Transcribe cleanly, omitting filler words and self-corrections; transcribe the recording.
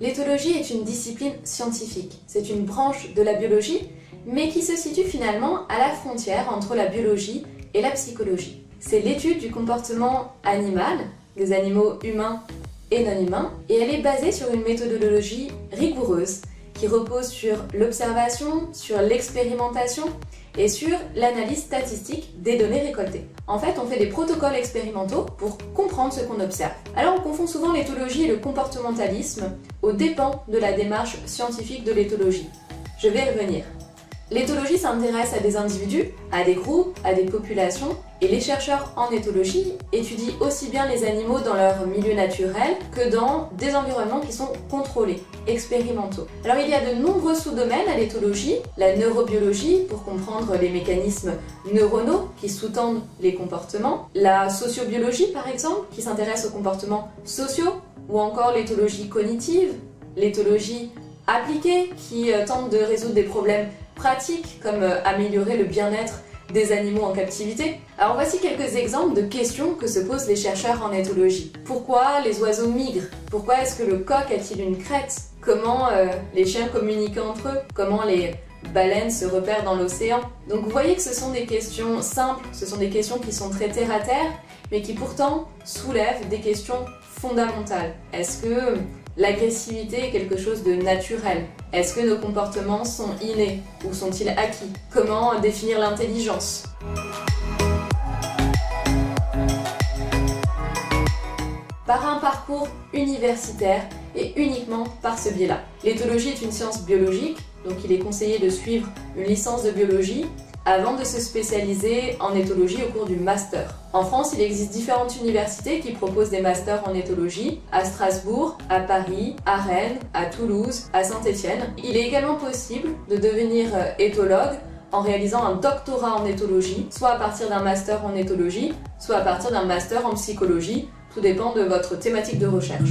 L'éthologie est une discipline scientifique. C'est une branche de la biologie, mais qui se situe finalement à la frontière entre la biologie et la psychologie. C'est l'étude du comportement animal, des animaux humains et non humains, et elle est basée sur une méthodologie rigoureuse qui repose sur l'observation, sur l'expérimentation et sur l'analyse statistique des données récoltées. En fait, on fait des protocoles expérimentaux pour comprendre ce qu'on observe. Alors on confond souvent l'éthologie et le comportementalisme aux dépens de la démarche scientifique de l'éthologie. Je vais y revenir. L'éthologie s'intéresse à des individus, à des groupes, à des populations, et les chercheurs en éthologie étudient aussi bien les animaux dans leur milieu naturel que dans des environnements qui sont contrôlés, expérimentaux. Alors il y a de nombreux sous-domaines à l'éthologie, la neurobiologie pour comprendre les mécanismes neuronaux qui sous-tendent les comportements, la sociobiologie par exemple qui s'intéresse aux comportements sociaux, ou encore l'éthologie cognitive, l'éthologie appliquée qui tente de résoudre des problèmes pratiques comme améliorer le bien-être des animaux en captivité. Alors voici quelques exemples de questions que se posent les chercheurs en éthologie. Pourquoi les oiseaux migrent? Pourquoi est-ce que le coq a-t-il une crête? Comment les chiens communiquent entre eux? Comment les baleines se repèrent dans l'océan? Donc vous voyez que ce sont des questions simples, ce sont des questions qui sont très terre à terre, mais qui pourtant soulèvent des questions fondamentales. Est-ce que l'agressivité est quelque chose de naturel? Est-ce que nos comportements sont innés ou sont-ils acquis? Comment définir l'intelligence? Par un parcours universitaire et uniquement par ce biais-là. L'éthologie est une science biologique, donc il est conseillé de suivre une licence de biologie avant de se spécialiser en éthologie au cours du master. En France, il existe différentes universités qui proposent des masters en éthologie, à Strasbourg, à Paris, à Rennes, à Toulouse, à Saint-Étienne. Il est également possible de devenir éthologue en réalisant un doctorat en éthologie, soit à partir d'un master en éthologie, soit à partir d'un master en psychologie, tout dépend de votre thématique de recherche.